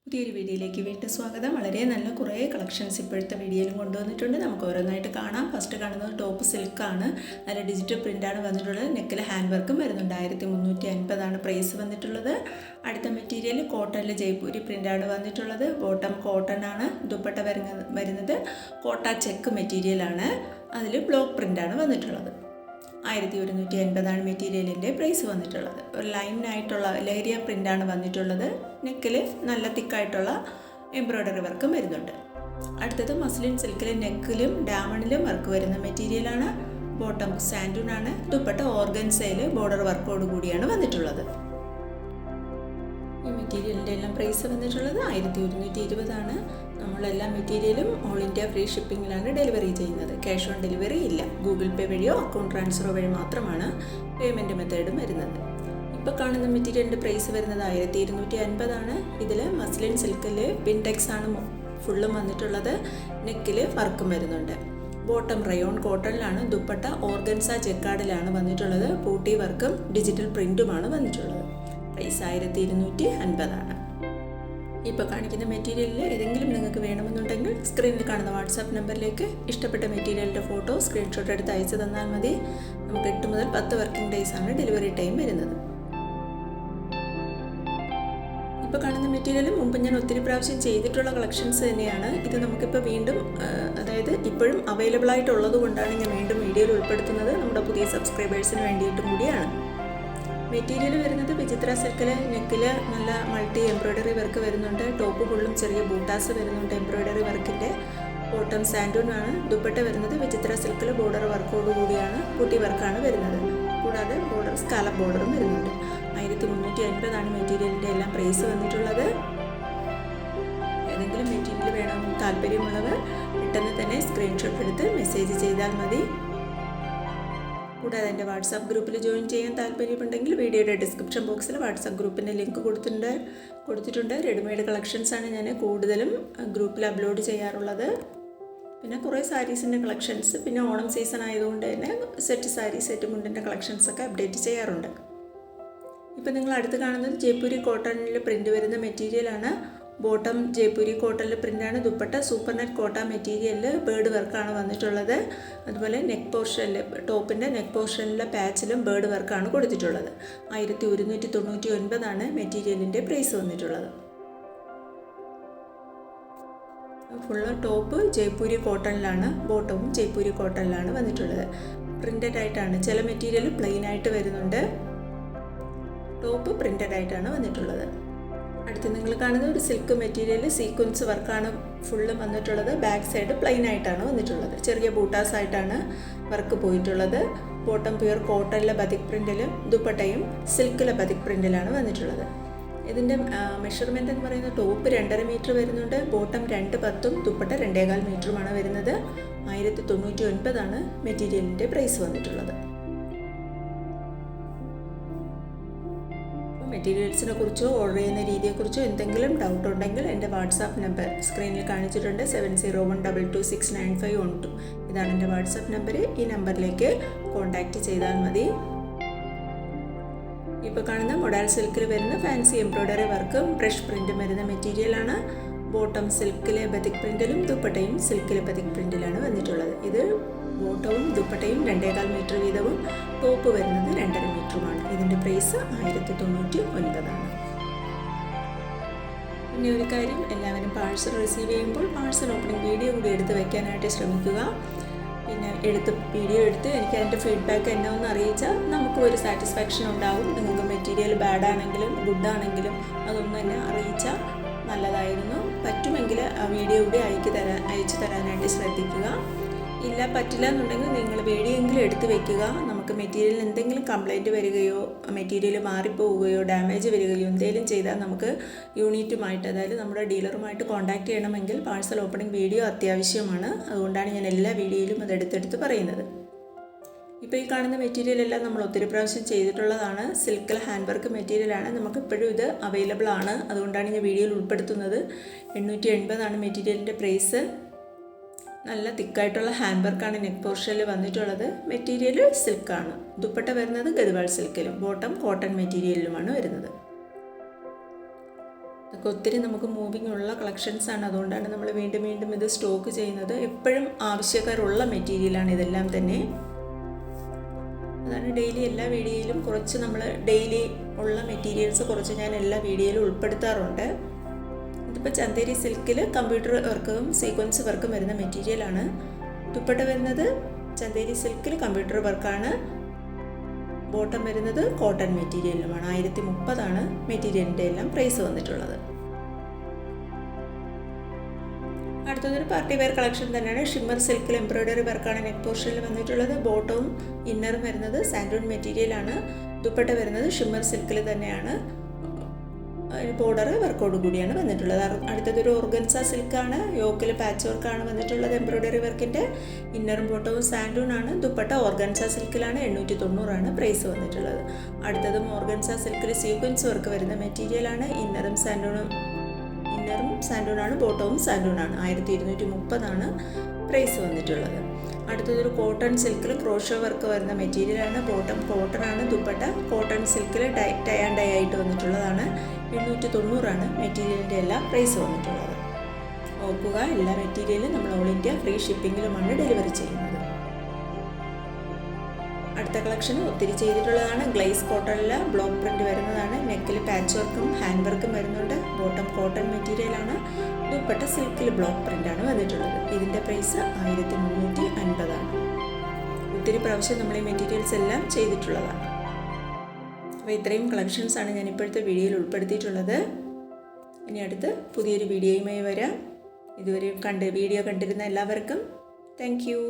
പുതിയൊരു വീഡിയോയിലേക്ക് വീണ്ടും സ്വാഗതം. വളരെ നല്ല കുറേ കളക്ഷൻസ് ഇപ്പോഴത്തെ വീഡിയോയിലും കൊണ്ടുവന്നിട്ടുണ്ട്. നമുക്ക് ഓരോന്നായിട്ട് കാണാം. ഫസ്റ്റ് കാണുന്നത് ടോപ്പ് സിൽക്കാണ്. നല്ല ഡിജിറ്റൽ പ്രിൻ്റാണ് വന്നിട്ടുള്ളത്. നെക്കിൽ ഹാൻഡ് വർക്കും വരുന്നുണ്ട്. 1350 പ്രൈസ് വന്നിട്ടുള്ളത്. അടുത്ത മെറ്റീരിയൽ കോട്ടണിൽ ജയ്പൂരി പ്രിൻ്റാണ് വന്നിട്ടുള്ളത്. ബോട്ടം കോട്ടൺ ആണ്. ദുപ്പട്ട വരുന്നത് കോട്ട ചെക്ക് മെറ്റീരിയലാണ്. അതിൽ ബ്ലോക്ക് പ്രിൻ്റാണ് വന്നിട്ടുള്ളത്. 1150 മെറ്റീരിയലിൻ്റെ പ്രൈസ് വന്നിട്ടുള്ളത്. ഒരു ലൈനായിട്ടുള്ള ലേരിയ പ്രിൻ്റാണ് വന്നിട്ടുള്ളത്. നെക്കിൽ നല്ല തിക്കായിട്ടുള്ള എംബ്രോയ്ഡറി വർക്കും വരുന്നുണ്ട്. അടുത്തത് മസ്ലിൻ സിൽക്കിൽ നെക്കിലും ഡാമണിലും വർക്ക് വരുന്ന മെറ്റീരിയലാണ്. ബോട്ടം സാൻഡൂണാണ്. ദുപ്പട്ട ഓർഗൻസയിൽ ബോർഡർ വർക്കോട് കൂടിയാണ് വന്നിട്ടുള്ളത്. ഈ മെറ്റീരിയലിൻ്റെ എല്ലാം പ്രൈസ് വന്നിട്ടുള്ളത് 1120. നമ്മളെല്ലാ മെറ്റീരിയലും ഓൾ ഇന്ത്യ ഫ്രീ ഷിപ്പിങ്ങിലാണ് ഡെലിവറി ചെയ്യുന്നത്. ക്യാഷ് ഓൺ ഡെലിവറി ഇല്ല. ഗൂഗിൾ പേ വഴിയോ അക്കൗണ്ട് ട്രാൻസ്ഫർ വഴി മാത്രമാണ് പേയ്മെൻറ്റ് മെത്തേഡും വരുന്നത്. ഇപ്പോൾ കാണുന്ന മെറ്റീരിയലിൻ്റെ പ്രൈസ് വരുന്നത് 1250. ഇതിൽ മസ്ലിൻ സിൽക്കിൽ പിൻടെക്സ് ആണ് ഫുള്ളും വന്നിട്ടുള്ളത്. നെക്കിൽ വർക്കും വരുന്നുണ്ട്. ബോട്ടം റയോൺ കോട്ടണിലാണ്. ദുപ്പട്ട ഓർഗൻസ ജെക്കാർഡിലാണ് വന്നിട്ടുള്ളത്. പൂട്ടി വർക്കും ഡിജിറ്റൽ പ്രിൻറ്റുമാണ് വന്നിട്ടുള്ളത്. പ്രൈസ് 1250. ഇപ്പോൾ കാണിക്കുന്ന മെറ്റീരിയലിൽ ഏതെങ്കിലും നിങ്ങൾക്ക് വേണമെന്നുണ്ടെങ്കിൽ സ്ക്രീനിൽ കാണുന്ന വാട്സാപ്പ് നമ്പറിലേക്ക് ഇഷ്ടപ്പെട്ട മെറ്റീരിയലിൻ്റെ ഫോട്ടോ സ്ക്രീൻഷോട്ട് എടുത്ത് അയച്ചു തന്നാൽ മതി. നമുക്ക് 8 മുതൽ 10 വർക്കിംഗ് ഡേയ്സാണ് ഡെലിവറി ടൈം വരുന്നത്. ഇപ്പോൾ കാണുന്ന മെറ്റീരിയൽ മുമ്പ് ഞാൻ ഒത്തിരി പ്രാവശ്യം ചെയ്തിട്ടുള്ള കളക്ഷൻസ് തന്നെയാണ്. ഇത് നമുക്കിപ്പോൾ വീണ്ടും അതായത് ഇപ്പോഴും അവൈലബിൾ ആയിട്ടുള്ളത് കൊണ്ടാണ് ഞാൻ വീണ്ടും വീഡിയോയിൽ ഉൾപ്പെടുത്തുന്നത്. നമ്മുടെ പുതിയ സബ്സ്ക്രൈബേഴ്സിന് വേണ്ടിയിട്ടും കൂടിയാണ്. മെറ്റീരിയൽ വരുന്നത് വിചിത്ര സിൽക്കിൽ നെക്കിൽ നല്ല മൾട്ടി എംബ്രോയ്ഡറി വർക്ക് വരുന്നുണ്ട്. ടോപ്പ് ഫുള്ളും ചെറിയ ബൂട്ടാസ് വരുന്നുണ്ട് എംബ്രോയ്ഡറി വർക്കിൻ്റെ. ബോട്ടം സാൻഡൂൺ ആണ്. ദുപ്പട്ട വരുന്നത് വിചിത്ര സിൽക്കിൽ ബോർഡർ വർക്കോട് കൂടിയാണ്. കുട്ടി വർക്കാണ് വരുന്നത്. കൂടാതെ ബോർഡർ സ്കാലപ്പ് ബോർഡറും വരുന്നുണ്ട്. 1350 മെറ്റീരിയലിൻ്റെ എല്ലാം പ്രൈസ് വന്നിട്ടുള്ളത്. ഏതെങ്കിലും മെറ്റീരിയൽ വേണമെന്ന് താല്പര്യമുള്ളവർ പെട്ടെന്ന് തന്നെ സ്ക്രീൻഷോട്ട് എടുത്ത് മെസ്സേജ് ചെയ്താൽ മതി. കൂടാതെ എൻ്റെ വാട്സാപ്പ് ഗ്രൂപ്പിൽ ജോയിൻ ചെയ്യാൻ താല്പര്യമുണ്ടെങ്കിൽ വീഡിയോയുടെ ഡിസ്ക്രിപ്ഷൻ ബോക്സിൽ വാട്സാപ്പ് ഗ്രൂപ്പിൻ്റെ ലിങ്ക് കൊടുത്തിട്ടുണ്ട്. റെഡിമെയ്ഡ് കളക്ഷൻസാണ് ഞാൻ കൂടുതലും ഗ്രൂപ്പിൽ അപ്ലോഡ് ചെയ്യാറുള്ളത്. പിന്നെ കുറേ സാരീസിൻ്റെ കളക്ഷൻസ്, പിന്നെ ഓണം സീസൺ ആയതുകൊണ്ട് തന്നെ സെറ്റ് സാരി, സെറ്റ് മുണ്ടിൻ്റെ കളക്ഷൻസൊക്കെ അപ്ഡേറ്റ് ചെയ്യാറുണ്ട്. ഇപ്പം നിങ്ങൾ അടുത്ത് കാണുന്നത് ജയ്പൂരി കോട്ടണിൽ പ്രിൻ്റ് വരുന്ന മെറ്റീരിയലാണ്. ബോട്ടം ജയ്പൂരി കോട്ടണിൽ പ്രിൻ്റാണ്. ദുപ്പട്ട സൂപ്പർ നെറ്റ് കോട്ട മെറ്റീരിയലിൽ ബേർഡ് വർക്കാണ് വന്നിട്ടുള്ളത്. അതുപോലെ നെക്ക് പോർഷനിൽ ടോപ്പിൻ്റെ നെക്ക് പോർഷനിലെ പാച്ചിലും ബേർഡ് വർക്കാണ് കൊടുത്തിട്ടുള്ളത്. 1199 മെറ്റീരിയലിൻ്റെ പ്രൈസ് വന്നിട്ടുള്ളത്. ഫുള്ള് ടോപ്പ് ജയ്പൂരി കോട്ടണിലാണ്. ബോട്ടവും ജയ്പൂരി കോട്ടണിലാണ് വന്നിട്ടുള്ളത്. പ്രിൻ്റഡ് ആയിട്ടാണ്. ചില മെറ്റീരിയൽ പ്ലെയിൻ ആയിട്ട് വരുന്നുണ്ട്. ടോപ്പ് പ്രിൻ്റഡ് ആയിട്ടാണ് വന്നിട്ടുള്ളത്. അടുത്ത് നിങ്ങൾ കാണുന്ന ഒരു സിൽക്ക് മെറ്റീരിയൽ സീക്വൻസ് വർക്കാണ് ഫുള്ളും വന്നിട്ടുള്ളത്. ബാക്ക് സൈഡ് പ്ലെയിൻ ആയിട്ടാണ് വന്നിട്ടുള്ളത്. ചെറിയ ബൂട്ടാസ് ആയിട്ടാണ് വർക്ക് പോയിട്ടുള്ളത്. ബോട്ടം പ്യുവർ കോട്ടണിലെ ബതിക് പ്രിൻറ്റിലും ദുപ്പട്ടയും സിൽക്കിലെ ബതിക് പ്രിൻറ്റിലാണ് വന്നിട്ടുള്ളത്. ഇതിൻ്റെ മെഷർമെൻ്റ് എന്ന് പറയുന്നത് ടോപ്പ് 2.5 മീറ്റർ വരുന്നുണ്ട്. ബോട്ടം 2.10 ദുപ്പട്ട 2.25 മീറ്ററുമാണ് വരുന്നത്. 1099 മെറ്റീരിയലിൻ്റെ പ്രൈസ് വന്നിട്ടുള്ളത്. മെറ്റീരിയൽസിനെ കുറിച്ചോ ഓർഡർ ചെയ്യുന്ന രീതിയെക്കുറിച്ചോ എന്തെങ്കിലും ഡൗട്ട് ഉണ്ടെങ്കിൽ എൻ്റെ വാട്സാപ്പ് നമ്പർ സ്ക്രീനിൽ കാണിച്ചിട്ടുണ്ട്. 7012269512. ഇതാണ് എൻ്റെ വാട്സാപ്പ് നമ്പർ. ഈ നമ്പറിലേക്ക് കോൺടാക്റ്റ് ചെയ്താൽ മതി. ഇപ്പോൾ കാണുന്ന മൊഡാൽ സിൽക്കിൽ വരുന്ന ഫാൻസി എംബ്രോയ്ഡറി വർക്കും ബ്രഷ് പ്രിൻറ്റും വരുന്ന മെറ്റീരിയലാണ്. ബോട്ടം സിൽക്കിലെ ബതിക് പ്രിൻറ്റിലും ദുപ്പട്ടയും സിൽക്കിലെ ബതിക് പ്രിൻറ്റിലാണ് വന്നിട്ടുള്ളത്. ഇത് ബോട്ടവും ദുപ്പട്ടയും 2.25 മീറ്റർ വീതവും ടോപ്പ് വരുന്നത് 2.5 മീറ്ററുമാണ്. ഇതിൻ്റെ പ്രൈസ് 1099. പിന്നെ ഒരു കാര്യം, എല്ലാവരും പാഴ്സൽ റിസീവ് ചെയ്യുമ്പോൾ പാഴ്സൽ ഓപ്പണിംഗ് വീഡിയോ കൂടി എടുത്ത് വയ്ക്കാനായിട്ട് ശ്രമിക്കുക. പിന്നെ വീഡിയോ എടുത്ത് എനിക്ക് അതിൻ്റെ ഫീഡ്ബാക്ക് എന്നെ ഒന്ന് അറിയിച്ചാൽ നമുക്കും ഒരു സാറ്റിസ്ഫാക്ഷൻ ഉണ്ടാവും. നിങ്ങൾക്ക് മെറ്റീരിയൽ ബാഡാണെങ്കിലും ഗുഡാണെങ്കിലും അതൊന്നും എന്നെ അറിയിച്ചാൽ നല്ലതായിരുന്നു. പറ്റുമെങ്കിൽ ആ വീഡിയോ കൂടി അയച്ചു തരാനായിട്ട് ശ്രദ്ധിക്കുക. ഇല്ല പറ്റില്ല എന്നുണ്ടെങ്കിൽ നിങ്ങൾ വീഡിയോയെങ്കിലും എടുത്ത് വെക്കുക. നമുക്ക് മെറ്റീരിയലിന് എന്തെങ്കിലും കംപ്ലൈൻറ്റ് വരികയോ മെറ്റീരിയൽ മാറിപ്പോവുകയോ ഡാമേജ് വരികയോ എന്തെങ്കിലും ചെയ്താൽ നമുക്ക് യൂണിറ്റുമായിട്ട്, അതായത് നമ്മുടെ ഡീലറുമായിട്ട് കോൺടാക്റ്റ് ചെയ്യണമെങ്കിൽ പാഴ്സൽ ഓപ്പണിംഗ് വീഡിയോ അത്യാവശ്യമാണ്. അതുകൊണ്ടാണ് ഞാൻ എല്ലാ വീഡിയോയിലും അത് എടുത്തെടുത്ത് പറയുന്നത്. ഇപ്പോൾ ഈ കാണുന്ന മെറ്റീരിയലെല്ലാം നമ്മൾ ഒത്തിരി പ്രാവശ്യം ചെയ്തിട്ടുള്ളതാണ്. സിൽക്കിൽ ഹാൻഡ് വർക്ക് മെറ്റീരിയലാണ്. നമുക്കിപ്പോഴും ഇത് അവൈലബിൾ ആണ്. അതുകൊണ്ടാണ് ഞാൻ വീഡിയോയിൽ ഉൾപ്പെടുത്തുന്നത്. 880 മെറ്റീരിയലിൻ്റെ പ്രൈസ്. നല്ല തിക്കായിട്ടുള്ള ഹാൻഡ് വർക്കാണ് നെക്ക് പോർഷനിൽ വന്നിട്ടുള്ളത്. മെറ്റീരിയൽ സിൽക്കാണ്. ദുപ്പട്ട വരുന്നത് ഗദ്വാൾ സിൽക്കിലും ബോട്ടം കോട്ടൺ മെറ്റീരിയലിലുമാണ് വരുന്നത്. ഇതൊക്കെ ഒത്തിരി നമുക്ക് മൂവിങ് ഉള്ള കളക്ഷൻസാണ്, അതുകൊണ്ടാണ് നമ്മൾ വീണ്ടും വീണ്ടും ഇത് സ്റ്റോക്ക് ചെയ്യുന്നത്. എപ്പോഴും ആവശ്യക്കാരുള്ള മെറ്റീരിയലാണ് ഇതെല്ലാം തന്നെ. അതാണ് ഡെയിലി എല്ലാ വീഡിയോയിലും കുറച്ച് നമ്മൾ ഡെയിലി ഉള്ള മെറ്റീരിയൽസ് കുറച്ച് ഞാൻ എല്ലാ വീഡിയോയിലും ഉൾപ്പെടുത്താറുണ്ട്. ഇതിപ്പോൾ ചന്തേരി സിൽക്കിൽ കമ്പ്യൂട്ടർ വർക്കും സീക്വൻസ് വർക്കും വരുന്ന മെറ്റീരിയലാണ്. ദുപ്പട്ട വരുന്നത് ചന്തേരി സിൽക്കിൽ കമ്പ്യൂട്ടർ വർക്കാണ്. ബോട്ടം വരുന്നത് കോട്ടൺ മെറ്റീരിയലുമാണ്. 1030 മെറ്റീരിയലിൻ്റെ എല്ലാം പ്രൈസ് വന്നിട്ടുള്ളത്. അടുത്തതൊരു പാർട്ടി വെയർ കളക്ഷൻ തന്നെയാണ്. ഷിമ്മർ സിൽക്കിൽ എംബ്രോയ്ഡറി വർക്കാണ് നെക്ക് പോർഷനിൽ വന്നിട്ടുള്ളത്. ബോട്ടവും ഇന്നറും വരുന്നത് സാൻഡൂൺ മെറ്റീരിയലാണ്. ദുപ്പട്ട വരുന്നത് ഷിമ്മർ സിൽക്കിൽ തന്നെയാണ്. ബോർഡർ വർക്കോട് കൂടിയാണ് വന്നിട്ടുള്ളത്. അടുത്തതൊരു ഓർഗൻസ സിൽക്കാണ്. യോക്കിൽ പാച്ച് വർക്കാണ് വന്നിട്ടുള്ളത്. എംബ്രോയ്ഡറി വർക്കിൻ്റെ ഇന്നറും ബോട്ടവും സാൻഡൂൺ ആണ്. ദുപ്പട്ട ഓർഗൻസ സിൽക്കിലാണ്. 890 പ്രൈസ് വന്നിട്ടുള്ളത്. അടുത്തതും ഓർഗൻസ സിൽക്കിൽ സീക്വൻസ് വർക്ക് വരുന്ന മെറ്റീരിയലാണ്. ഇന്നറും സാൻഡൂണാണ്. ബോട്ടവും സാൻഡൂണാണ്. 1230 പ്രൈസ് വന്നിട്ടുള്ളത്. അടുത്തതൊരു കോട്ടൺ സിൽക്കിൽ ക്രോഷോ വർക്ക് വരുന്ന മെറ്റീരിയലാണ്. ബോട്ടം കോട്ടൺ ആണ്. ദുപ്പട്ട കോട്ടൺ സിൽക്കിൽ ടൈ ആൻഡ് ഡൈ ആയിട്ട് വന്നിട്ടുള്ളതാണ്. 890 മെറ്റീരിയലിൻ്റെ എല്ലാം പ്രൈസ് വന്നിട്ടുള്ളത്. ഓർക്കുക, എല്ലാ മെറ്റീരിയലും നമ്മൾ ഓൾ ഇന്ത്യ ഫ്രീ ഷിപ്പിങ്ങിലുമാണ് ഡെലിവറി ചെയ്യുന്നത്. അടുത്ത കളക്ഷൻ ഒത്തിരി ചെയ്തിട്ടുള്ളതാണ്. ഗ്ലേസ് കോട്ടണിൽ ബ്ലോക്ക് പ്രിന്റ് വരുന്നതാണ്. നെക്കിൽ പാച്ച് വർക്കും ഹാൻഡ് വർക്കും വരുന്നുണ്ട്. ബോട്ടം കോട്ടൺ മെറ്റീരിയലാണ്. ദുപ്പട്ട സിൽക്കിൽ ബ്ലോക്ക് പ്രിന്റാണ് വന്നിട്ടുള്ളത്. ഇതിൻ്റെ പ്രൈസ് 1350. ഒത്തിരി പ്രാവശ്യം നമ്മൾ ഈ മെറ്റീരിയൽസ് എല്ലാം ചെയ്തിട്ടുള്ളതാണ്. അപ്പോൾ ഇത്രയും കളക്ഷൻസാണ് ഞാൻ ഇപ്പോഴത്തെ വീഡിയോയിൽ ഉൾപ്പെടുത്തിയിട്ടുള്ളത്. ഇനി അടുത്ത് പുതിയൊരു വീഡിയോയുമായി വരാം. ഇതുവരെ വീഡിയോ കണ്ടിരുന്ന എല്ലാവർക്കും താങ്ക് യു.